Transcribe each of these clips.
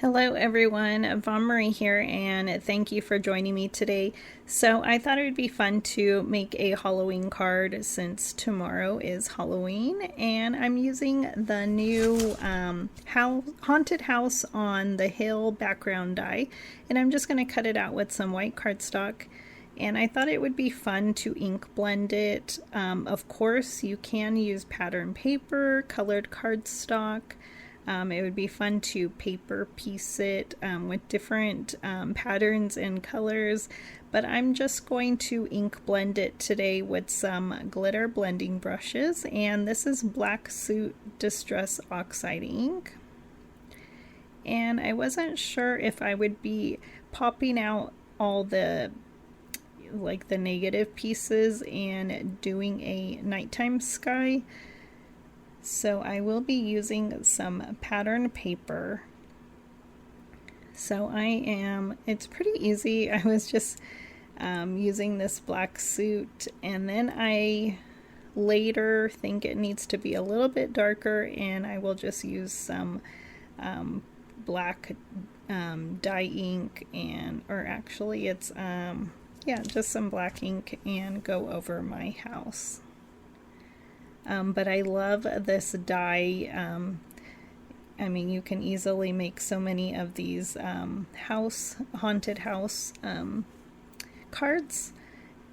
Hello everyone, Von Marie here, and thank you for joining me today. So I thought it would be fun to make a Halloween card since tomorrow is Halloween, and I'm using the new Haunted House on the Hill background die, and I'm just going to cut it out with some white cardstock. And I thought it would be fun to ink blend it. Of course, you can use pattern paper, colored cardstock. It would be fun to paper piece it with different patterns and colors, but I'm just going to ink blend it today with some glitter blending brushes, and this is Black Suit Distress Oxide ink. And I wasn't sure if I would be popping out all the negative pieces and doing a nighttime sky. So I will be using some pattern paper. So it's pretty easy. I was just using this black suit, and then I later think it needs to be a little bit darker, and I will just use some black dye ink, or actually it's just some black ink, and go over my house. But I love this die. I mean, you can easily make so many of these haunted house cards,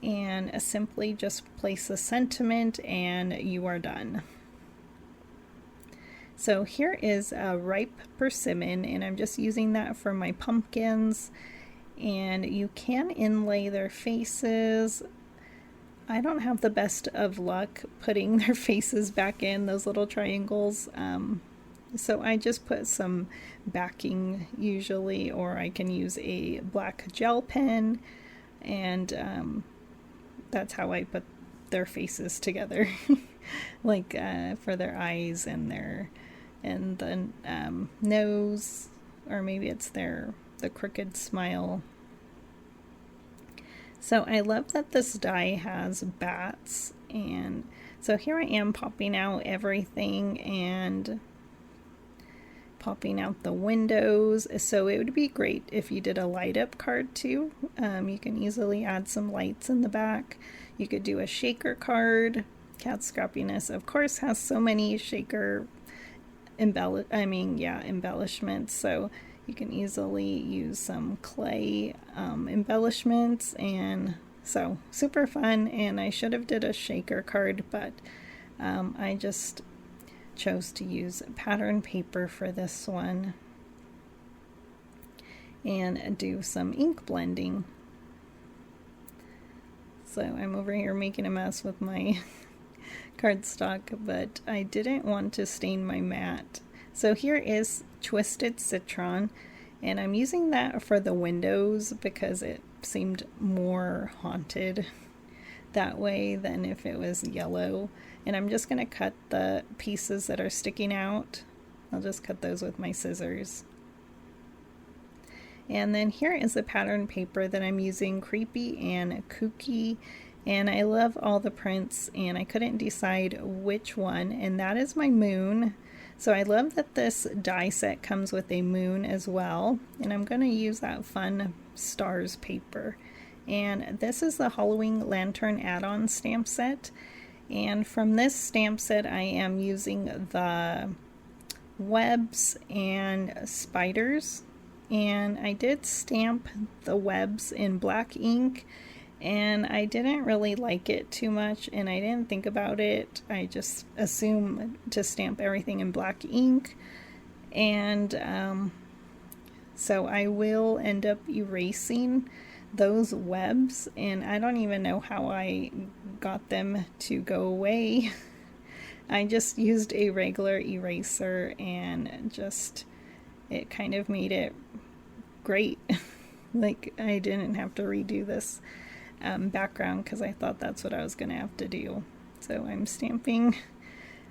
and simply just place a sentiment and you are done. So here is a ripe persimmon, and I'm just using that for my pumpkins, and you can inlay their faces. I don't have the best of luck putting their faces back in, those little triangles. So I just put some backing usually, or I can use a black gel pen, and that's how I put their faces together. For their eyes and the nose, or maybe it's the crooked smile. So I love that this die has bats, and so here I am popping out everything and popping out the windows. So it would be great if you did a light up card too. You can easily add some lights in the back. You could do a shaker card. Cat Scrappiness, of course, has so many shaker embellishments, so you can easily use some clay embellishments, and so super fun. And I should have did a shaker card, but I just chose to use pattern paper for this one and do some ink blending. So I'm over here making a mess with my cardstock, but I didn't want to stain my mat. So here is Twisted Citron, and I'm using that for the windows because it seemed more haunted that way than if it was yellow. And I'm just going to cut the pieces that are sticking out. I'll just cut those with my scissors. And then here is the pattern paper that I'm using, Creepy and Kooky. And I love all the prints, and I couldn't decide which one, and that is my moon. So I love that this die set comes with a moon as well, and I'm going to use that fun stars paper. And this is the Halloween Lantern add-on stamp set, and from this stamp set I am using the webs and spiders, and I did stamp the webs in black ink, and I didn't really like it too much, and I didn't think about it. I just assumed to stamp everything in black ink, and so I will end up erasing those webs, and I don't even know how I got them to go away. I just used a regular eraser, and it kind of made it great. Like, I didn't have to redo this background because I thought that's what I was going to have to do. So I'm stamping,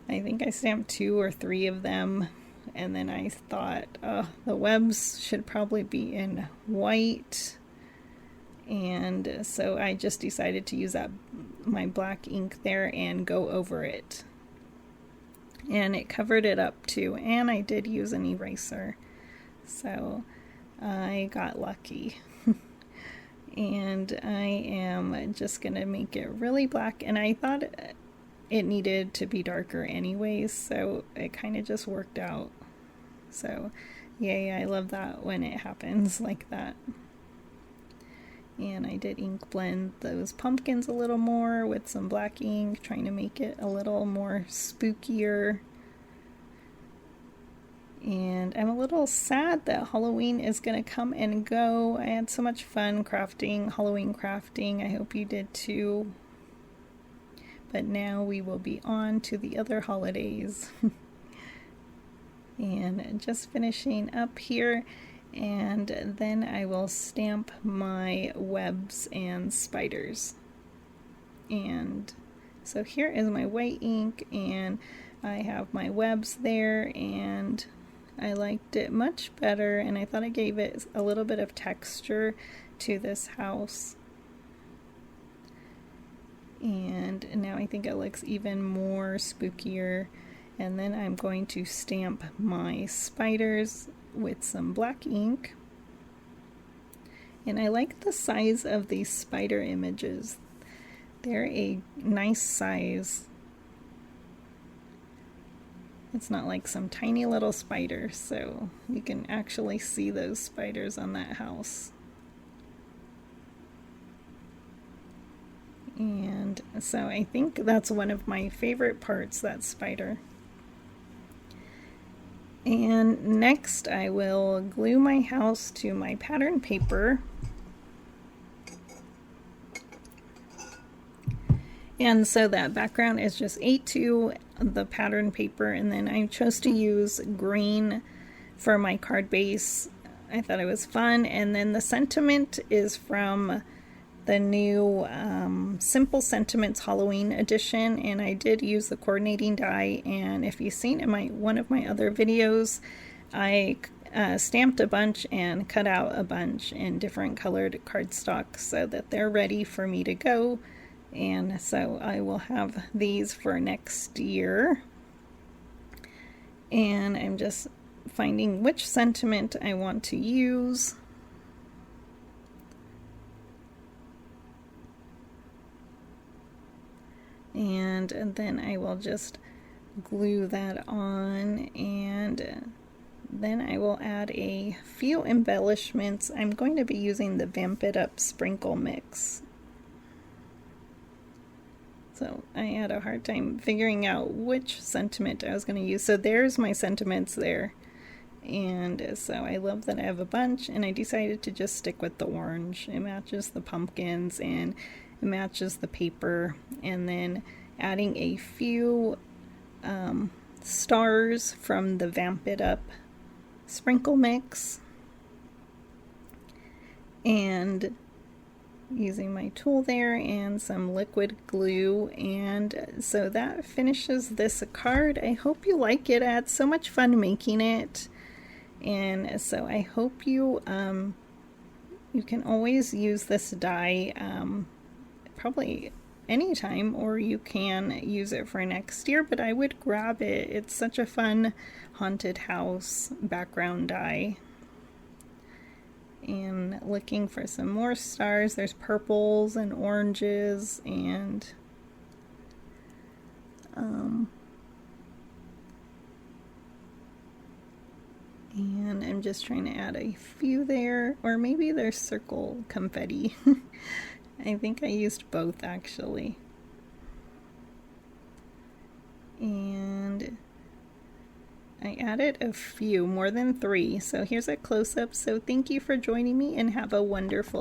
I think I stamped 2 or 3 of them, and then I thought the webs should probably be in white, and so I just decided to use my black ink there and go over it. and it covered it up too, and I did use an eraser. So I got lucky. And I am just gonna make it really black, and I thought it needed to be darker anyways, so it kind of just worked out. So yay, I love that when it happens like that. And I did ink blend those pumpkins a little more with some black ink, trying to make it a little more spookier. And I'm a little sad that Halloween is going to come and go. I had so much fun crafting, Halloween crafting. I hope you did too. But now we will be on to the other holidays. And just finishing up here, and then I will stamp my webs and spiders. And so here is my white ink, and I have my webs there, and I liked it much better, and I thought it gave it a little bit of texture to this house. And now I think it looks even more spookier. And then I'm going to stamp my spiders with some black ink. And I like the size of these spider images. They're a nice size. It's not like some tiny little spider, so you can actually see those spiders on that house. And so I think that's one of my favorite parts, that spider. And next I will glue my house to my pattern paper. And so that background is just A2, the pattern paper, and then I chose to use green for my card base. I thought it was fun. And then the sentiment is from the new Simple Sentiments Halloween edition, and I did use the coordinating die. And if you've seen in one of my other videos, I stamped a bunch and cut out a bunch in different colored cardstock so that they're ready for me to go. And so I will have these for next year. And I'm just finding which sentiment I want to use. And then I will just glue that on, and then I will add a few embellishments. I'm going to be using the Vamp It Up Sprinkle Mix. So I had a hard time figuring out which sentiment I was going to use. So there's my sentiments there. And so I love that I have a bunch, and I decided to just stick with the orange. It matches the pumpkins and it matches the paper. And then adding a few stars from the Vamp It Up Sprinkle Mix. And using my tool there and some liquid glue, and so that finishes this card. I hope you like it. I had so much fun making it, and so I hope you you can always use this die probably anytime, or you can use it for next year, but I would grab it. It's such a fun haunted house background die. And looking for some more stars. There's purples and oranges, and I'm just trying to add a few there, or maybe there's circle confetti. I think I used both actually. And I added a few, more than 3. So here's a close-up. So thank you for joining me, and have a wonderful